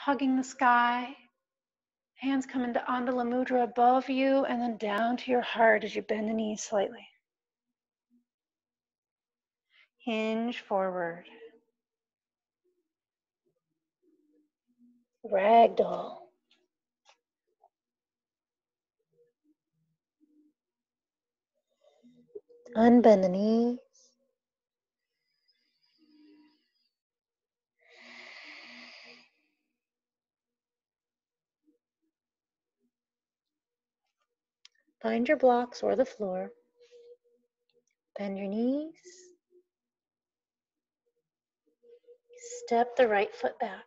hugging the sky. Hands come into Andala Mudra above you and then down to your heart as you bend the knees slightly. Hinge forward. Ragdoll. Unbend the knees. Find your blocks or the floor. Bend your knees. Step the right foot back.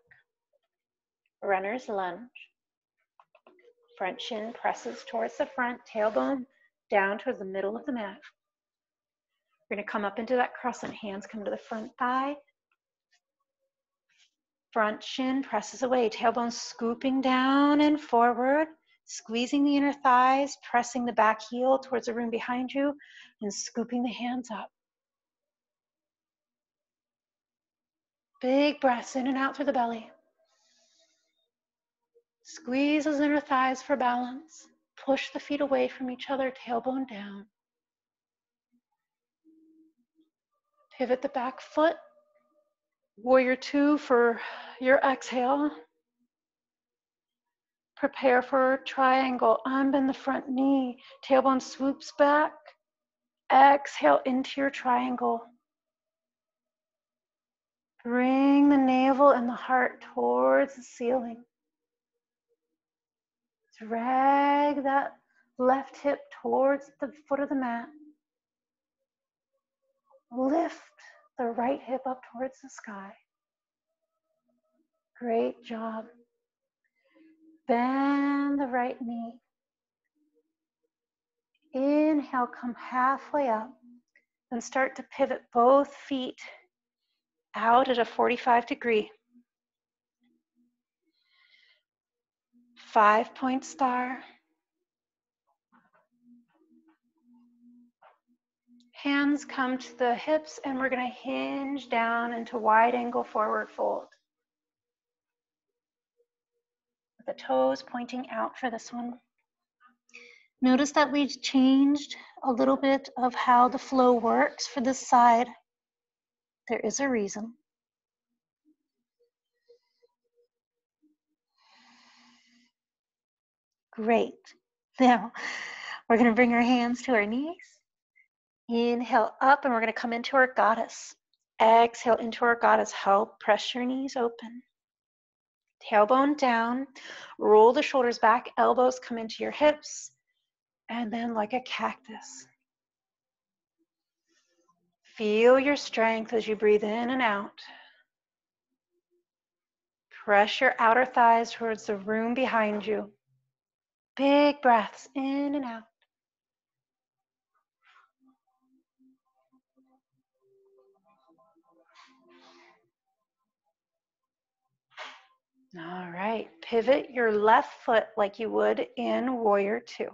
Runner's lunge. Front shin presses towards the front, tailbone down towards the middle of the mat. We're going to come up into that crescent. Hands come to the front thigh. Front shin presses away, tailbone scooping down and forward, squeezing the inner thighs, pressing the back heel towards the room behind you, and scooping the hands up. Big breaths in and out through the belly. Squeeze those inner thighs for balance. Push the feet away from each other, tailbone down. Pivot the back foot. Warrior two for your exhale. Prepare for triangle. Unbend the front knee. Tailbone swoops back. Exhale into your triangle. Bring the navel and the heart towards the ceiling. Drag that left hip towards the foot of the mat. Lift the right hip up towards the sky. Great job. Bend the right knee. Inhale, come halfway up. Then start to pivot both feet out at a 45-degree. 5-point star. Hands come to the hips and we're going to hinge down into wide angle forward fold. With the toes pointing out for this one. Notice that we've changed a little bit of how the flow works for this side. There is a reason. Great. Now, we're going to bring our hands to our knees. Inhale up and we're going to come into our goddess. Exhale into our goddess. Help press your knees open. Tailbone down. Roll the shoulders back. Elbows come into your hips. And then like a cactus. Feel your strength as you breathe in and out. Press your outer thighs towards the room behind you. Big breaths in and out. All right, pivot your left foot like you would in Warrior Two.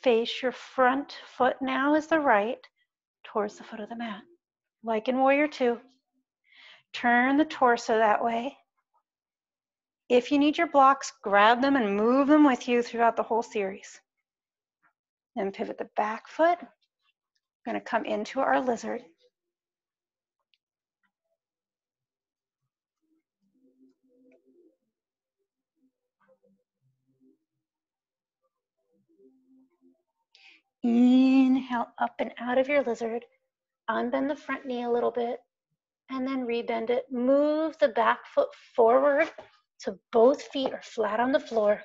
Face your front foot now as the right towards the foot of the mat. Like in Warrior Two. Turn the torso that way. If you need your blocks, grab them and move them with you throughout the whole series. Then pivot the back foot. We're going to come into our lizard. Inhale up and out of your lizard. Unbend the front knee a little bit and then rebend it. Move the back foot forward so both feet are flat on the floor.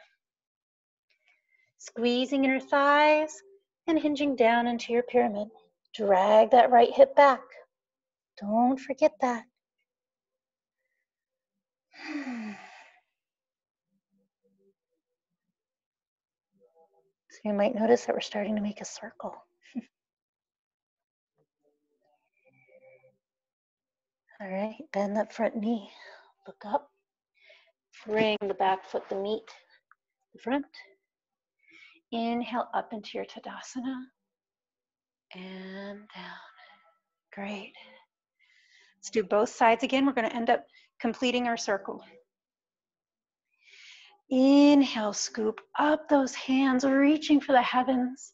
Squeezing inner thighs and hinging down into your pyramid. Drag that right hip back. Don't forget that. So you might notice that we're starting to make a circle. All right, bend that front knee. Look up. Bring the back foot to meet the front. Inhale up into your Tadasana. And down. Great. Let's do both sides again. We're going to end up completing our circle. Inhale, scoop up those hands, reaching for the heavens.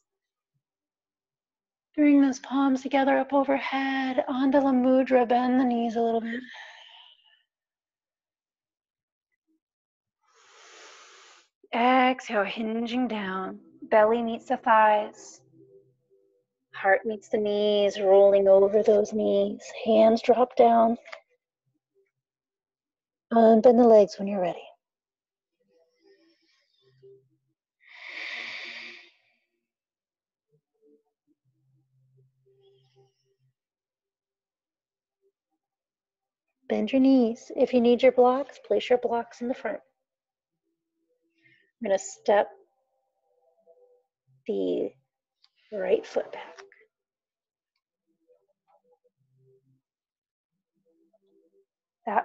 Bring those palms together up overhead, Andala Mudra, bend the knees a little bit. Exhale, hinging down. Belly meets the thighs. Heart meets the knees, rolling over those knees. Hands drop down. Unbend the legs when you're ready. Bend your knees. If you need your blocks, place your blocks in the front. I'm going to step the right foot back.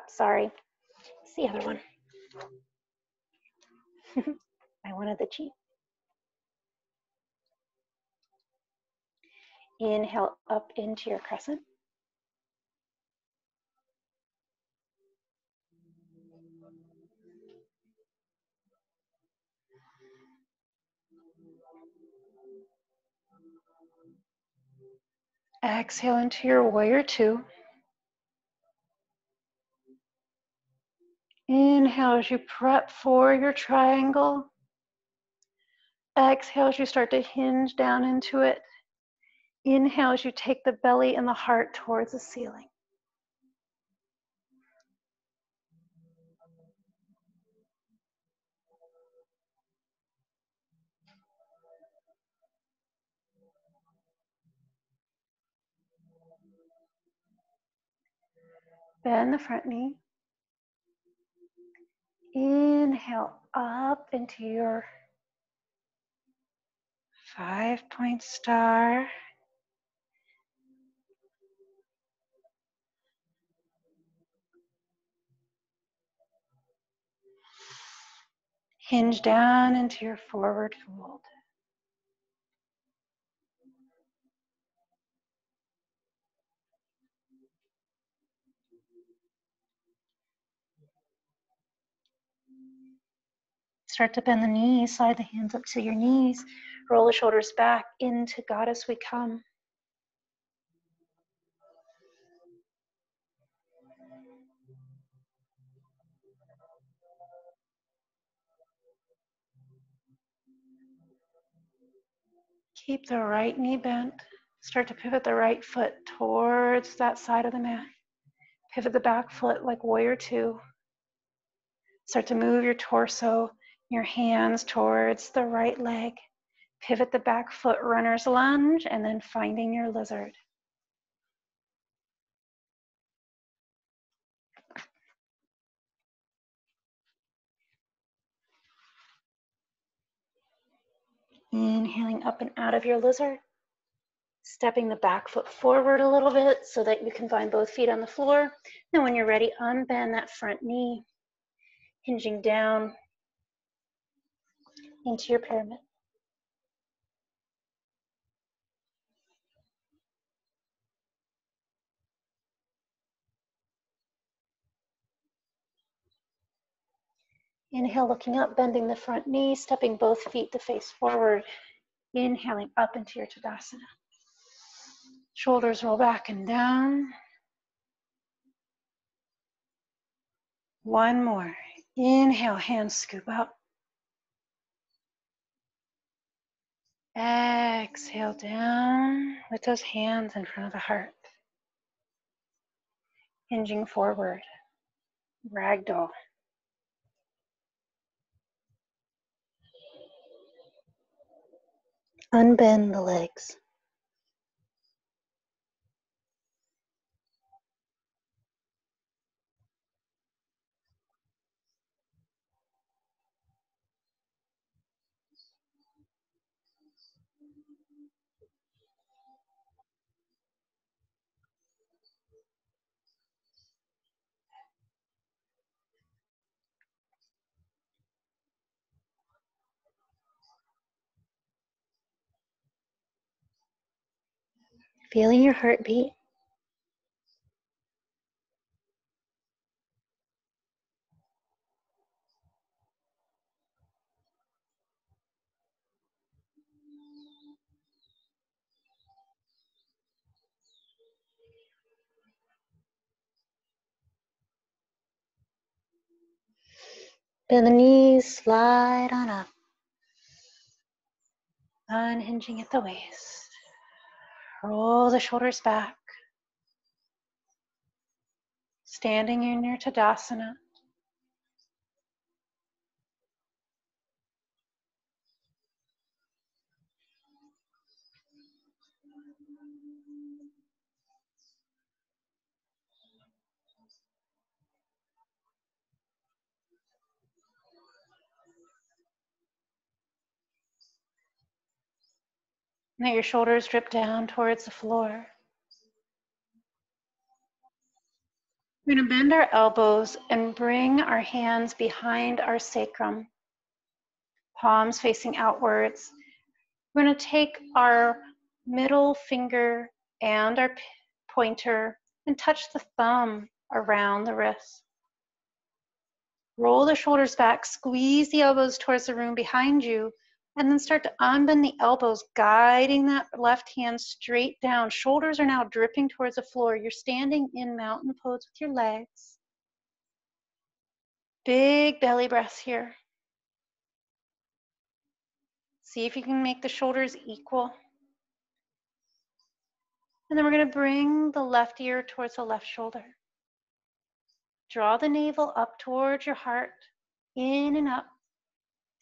Sorry, it's the other one. I wanted the cheat. Inhale up into your crescent. Exhale into your warrior two. Inhale as you prep for your triangle. Exhale as you start to hinge down into it. Inhale as you take the belly and the heart towards the ceiling. Bend the front knee. Inhale up into your 5-point star. Hinge down into your forward fold. Start to bend the knees, slide the hands up to your knees, roll the shoulders back. Into Goddess we come. Keep the right knee bent. Start to pivot the right foot towards that side of the mat. Pivot the back foot like warrior two. Start to move your torso, your hands towards the right leg. Pivot the back foot, runner's lunge, and then finding your lizard. Inhaling up and out of your lizard. Stepping the back foot forward a little bit so that you can find both feet on the floor. Then when you're ready, unbend that front knee, hinging down into your pyramid. Inhale, looking up, bending the front knee, stepping both feet to face forward. Inhaling up into your Tadasana. Shoulders roll back and down. One more. Inhale, hands scoop up. Exhale down with those hands in front of the heart. Hinging forward. Ragdoll. Unbend the legs. Feeling your heartbeat. Bend the knees, slide on up. Unhinging at the waist. Roll the shoulders back. Standing in your Tadasana. Let your shoulders drip down towards the floor. We're going to bend our elbows and bring our hands behind our sacrum, palms facing outwards. We're going to take our middle finger and our pointer and touch the thumb around the wrist. Roll the shoulders back, squeeze the elbows towards the room behind you, and then start to unbend the elbows, guiding that left hand straight down. Shoulders are now dripping towards the floor. You're standing in mountain pose with your legs. Big belly breaths here. See if you can make the shoulders equal. And then we're going to bring the left ear towards the left shoulder. Draw the navel up towards your heart, in and up,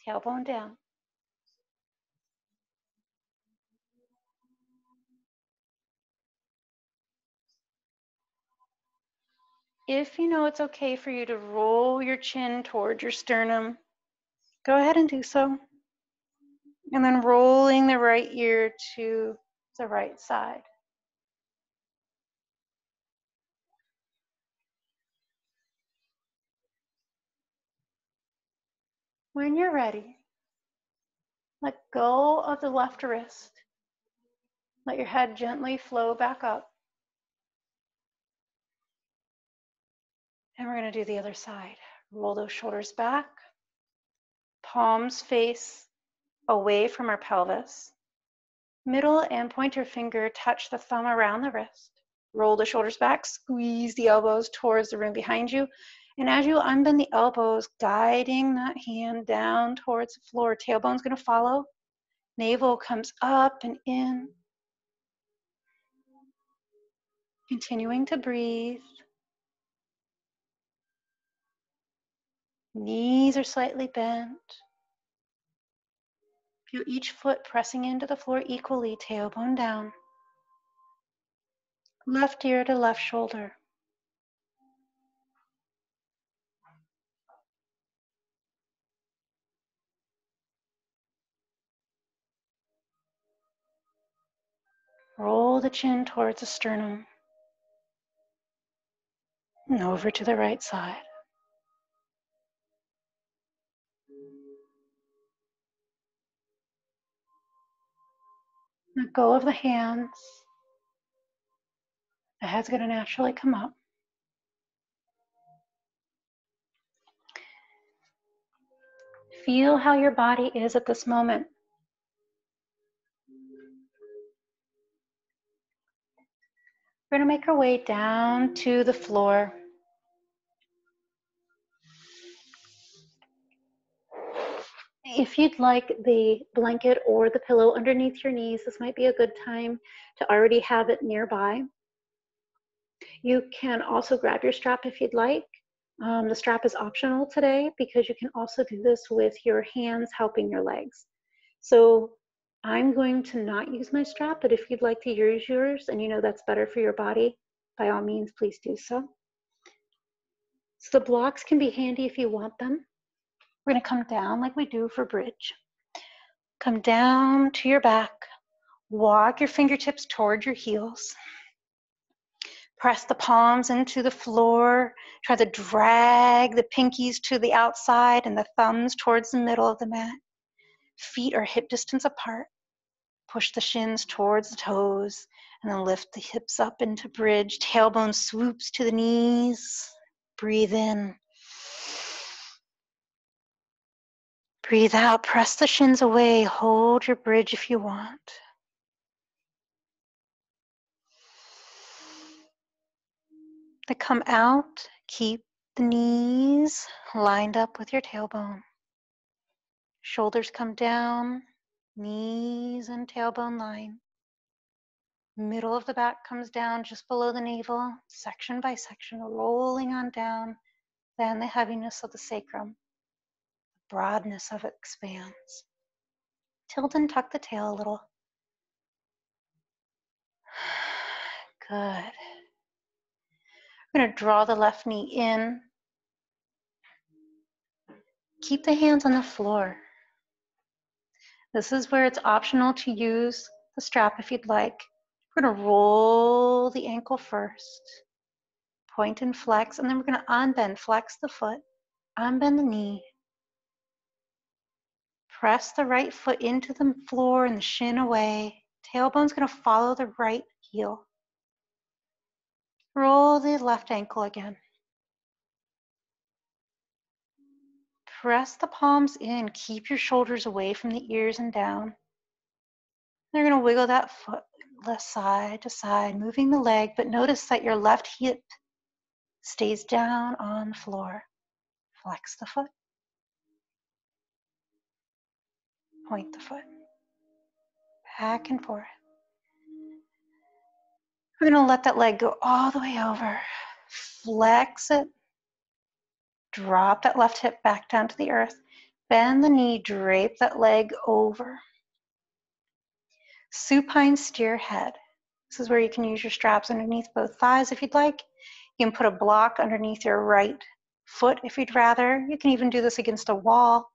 tailbone down. If you know it's okay for you to roll your chin towards your sternum, go ahead and do so. And then rolling the right ear to the right side. When you're ready, let go of the left wrist. Let your head gently flow back up. And we're going to do the other side. Roll those shoulders back. Palms face away from our pelvis. Middle and pointer finger touch the thumb around the wrist. Roll the shoulders back, squeeze the elbows towards the room behind you. And as you unbend the elbows, guiding that hand down towards the floor, tailbone's going to follow. Navel comes up and in. Continuing to breathe. Knees are slightly bent. Feel each foot pressing into the floor equally, tailbone down. Left ear to left shoulder. Roll the chin towards the sternum. And over to the right side. Let go of the hands. The head's going to naturally come up. Feel how your body is at this moment. We're going to make our way down to the floor. If you'd like the blanket or the pillow underneath your knees, this might be a good time to already have it nearby. You can also grab your strap if you'd like. The strap is optional today because you can also do this with your hands helping your legs. So I'm going to not use my strap, but if you'd like to use yours and you know that's better for your body, by all means, please do so. So the blocks can be handy if you want them. We're going to come down like we do for bridge. Come down to your back. Walk your fingertips toward your heels. Press the palms into the floor. Try to drag the pinkies to the outside and the thumbs towards the middle of the mat. Feet are hip distance apart. Push the shins towards the toes and then lift the hips up into bridge. Tailbone swoops to the knees. Breathe in. Breathe out. Press the shins away. Hold your bridge if you want. To come out, keep The knees lined up with your tailbone. Shoulders come down, knees and tailbone line. Middle of the back comes down just below the navel, section by section, rolling on down. Then the heaviness of the sacrum, the broadness of it expands. Tilt and tuck the tail a little. Good. We're going to draw the left knee in. Keep the hands on the floor. This is where it's optional to use the strap if you'd like. We're going to roll the ankle first. Point and flex, and then we're going to unbend, flex the foot, unbend the knee. Press the right foot into the floor and the shin away. Tailbone's going to follow the right heel. Roll the left ankle again. Press the palms in. Keep your shoulders away from the ears and down. You're going to wiggle that foot left side to side, moving the leg, but notice that your left hip stays down on the floor. Flex the foot. Point the foot. Back and forth. We're going to let that leg go all the way over. Flex it. Drop that left hip back down to the earth. Bend the knee, drape that leg over. Supine steer head. This is where you can use your straps underneath both thighs if you'd like. You can put a block underneath your right foot if you'd rather. You can even do this against a wall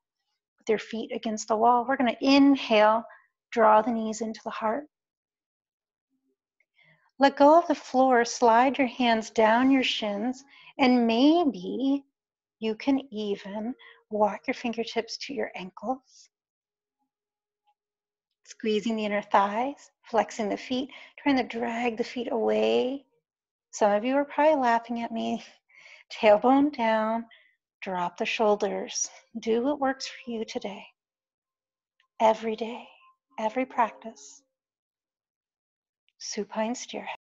with your feet against the wall. We're going to inhale, draw the knees into the heart. Let go of the floor, slide your hands down your shins, and maybe you can even walk your fingertips to your ankles. Squeezing the inner thighs, flexing the feet, trying to drag the feet away. Some of you are probably laughing at me. Tailbone down, drop the shoulders. Do what works for you today. Every day, every practice. Supine steer head.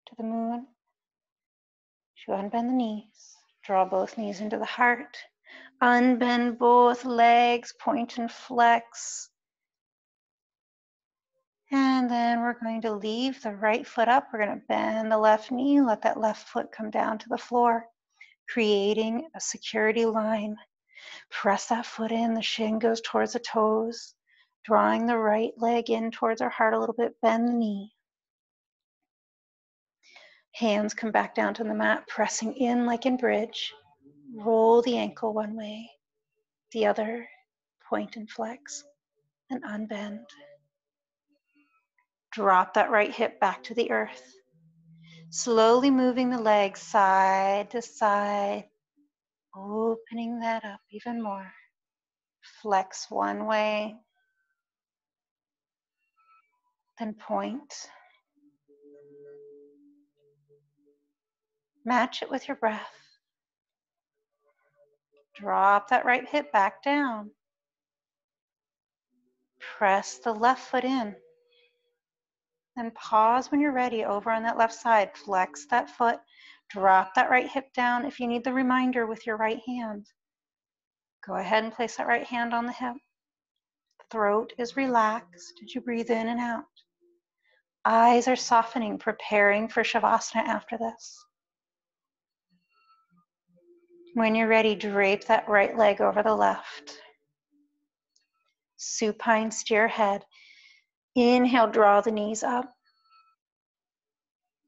To the moon. You unbend the knees. Draw both knees into the heart. Unbend both legs, point and flex. And then we're going to leave the right foot up. We're going to bend the left knee, let that left foot come down to the floor, creating a security line. Press that foot in, the shin goes towards the toes, drawing the right leg in towards our heart a little bit, bend the knee. Hands come back down to the mat, pressing in like in bridge. Roll the ankle one way, the other, point and flex, and unbend. Drop that right hip back to the earth. Slowly moving the legs side to side, opening that up even more. Flex one way, then point. Match it with your breath. Drop that right hip back down. Press the left foot in. Then pause when you're ready over on that left side. Flex that foot. Drop that right hip down if you need the reminder with your right hand. Go ahead and place that right hand on the hip. Throat is relaxed as you breathe in and out. Eyes are softening, preparing for Shavasana after this. When you're ready, drape that right leg over the left. Supine steer head. Inhale, draw the knees up.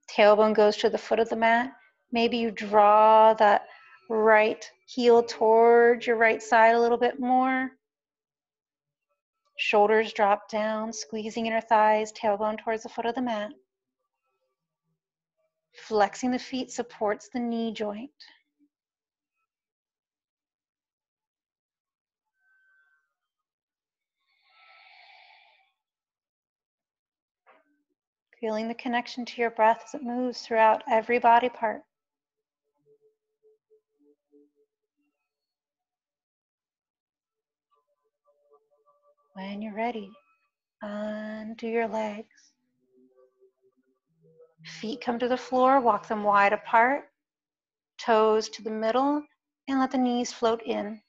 Tailbone goes to the foot of the mat. Maybe you draw that right heel towards your right side a little bit more. Shoulders drop down, squeezing inner thighs, tailbone towards the foot of the mat. Flexing the feet supports the knee joint. feeling the connection to your breath as it moves throughout every body part. When you're ready, undo your legs. Feet come to the floor, walk them wide apart, toes to the middle, and let the knees float in.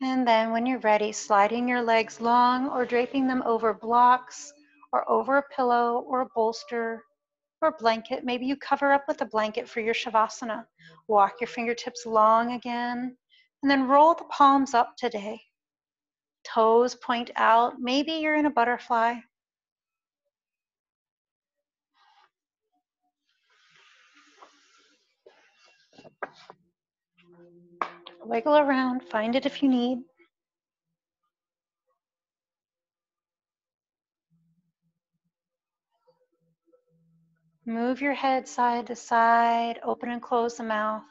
And then when you're ready, sliding your legs long or draping them over blocks or over a pillow or a bolster or a blanket. Maybe you cover up with a blanket for your Shavasana. Walk your fingertips long again, and then roll the palms up today. Toes point out. Maybe you're in a butterfly. Wiggle around, find it if you need. Move your head side to side, open and close the mouth.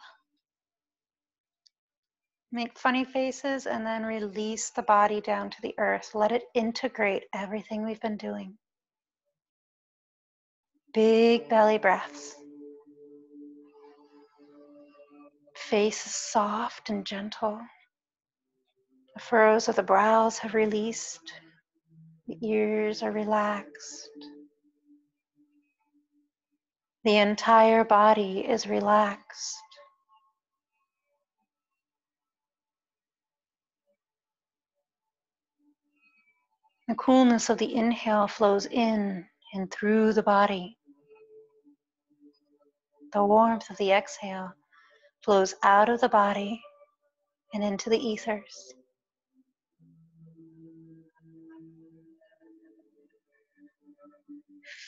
Make funny faces and then release the body down to the earth. Let it integrate everything we've been doing. Big belly breaths. Face is soft and gentle. The furrows of the brows have released. The ears are relaxed. The entire body is relaxed. The coolness of the inhale flows in and through the body. The warmth of the exhale flows out of the body and into the ethers.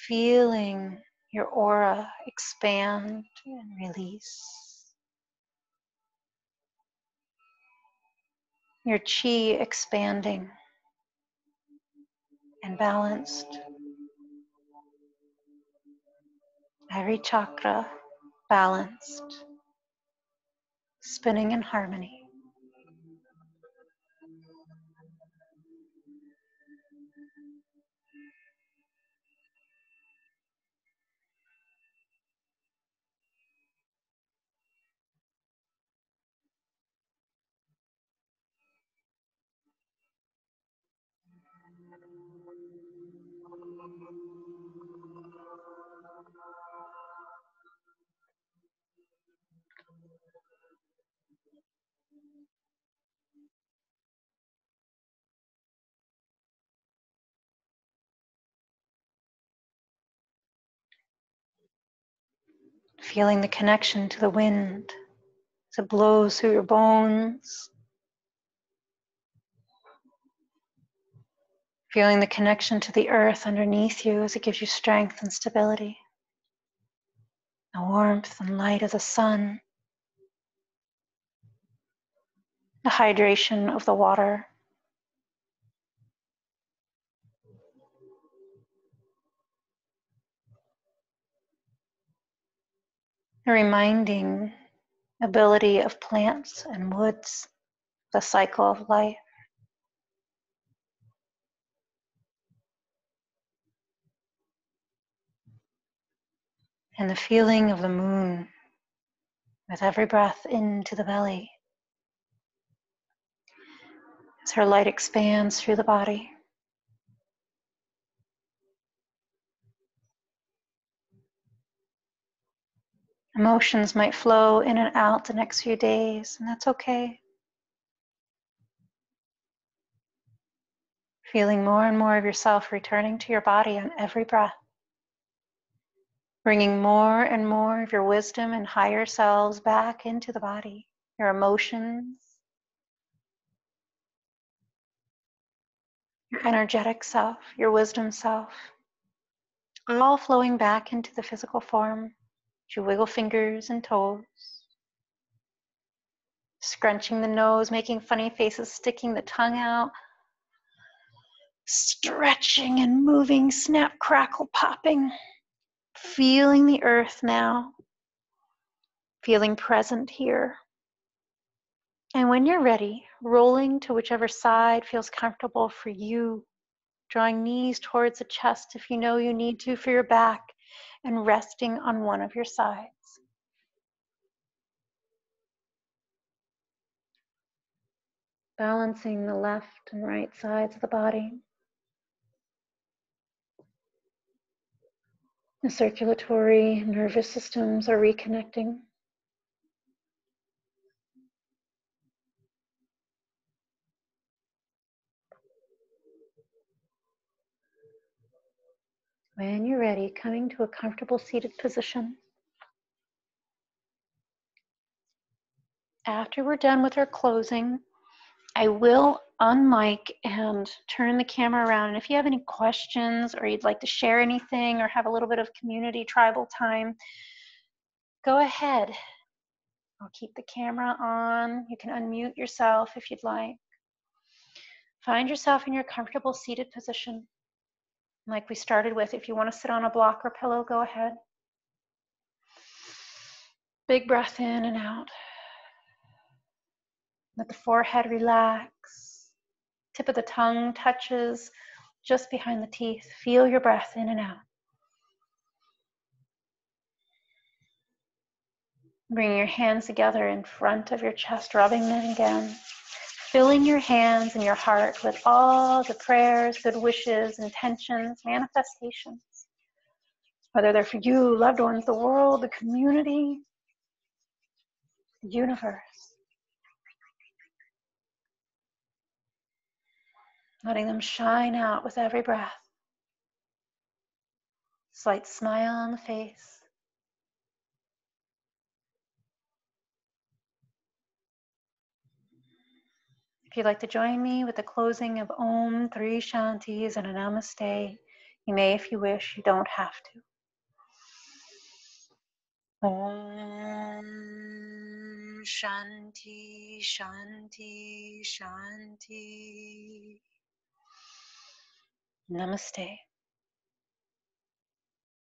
Feeling your aura expand and release. Your chi expanding and balanced. Every chakra balanced, spinning in harmony. Feeling the connection to the wind as it blows through your bones. Feeling the connection to the earth underneath you as it gives you strength and stability. The warmth and light of the sun. The hydration of the water. The reminding ability of plants and woods, the cycle of life. And the feeling of the moon with every breath into the belly as her light expands through the body. Emotions might flow in and out the next few days, and that's okay. Feeling more and more of yourself returning to your body on every breath. Bringing more and more of your wisdom and higher selves back into the body. Your emotions, your energetic self, your wisdom self, all flowing back into the physical form as you wiggle fingers and toes. Scrunching the nose, making funny faces, sticking the tongue out. Stretching and moving, snap, crackle, popping. Feeling the earth now. feeling present here. And when you're ready, rolling to whichever side feels comfortable for you, drawing knees towards the chest if you know you need to for your back, and resting on one of your sides. Balancing the left and right sides of the body. The circulatory nervous systems are reconnecting. When you're ready, coming to a comfortable seated position. After we're done with our closing, I will unmic and turn the camera around. And if you have any questions or you'd like to share anything or have a little bit of community tribal time, go ahead. I'll keep the camera on. You can unmute yourself if you'd like. Find yourself in your comfortable seated position. Like we started with, if you want to sit on a block or pillow, go ahead. Big breath in and out. Let the forehead relax. Tip of the tongue touches just behind the teeth. Feel your breath in and out. Bring your hands together in front of your chest, rubbing them again. Filling your hands and your heart with all the prayers, good wishes, intentions, manifestations. Whether they're for you, loved ones, the world, the community, the universe. Letting them shine out with every breath. Slight smile on the face. If you'd like to join me with the closing of Om, 3 Shantis, and a Namaste, you may if you wish, you don't have to. Om Shanti, Shanti, Shanti. Namaste.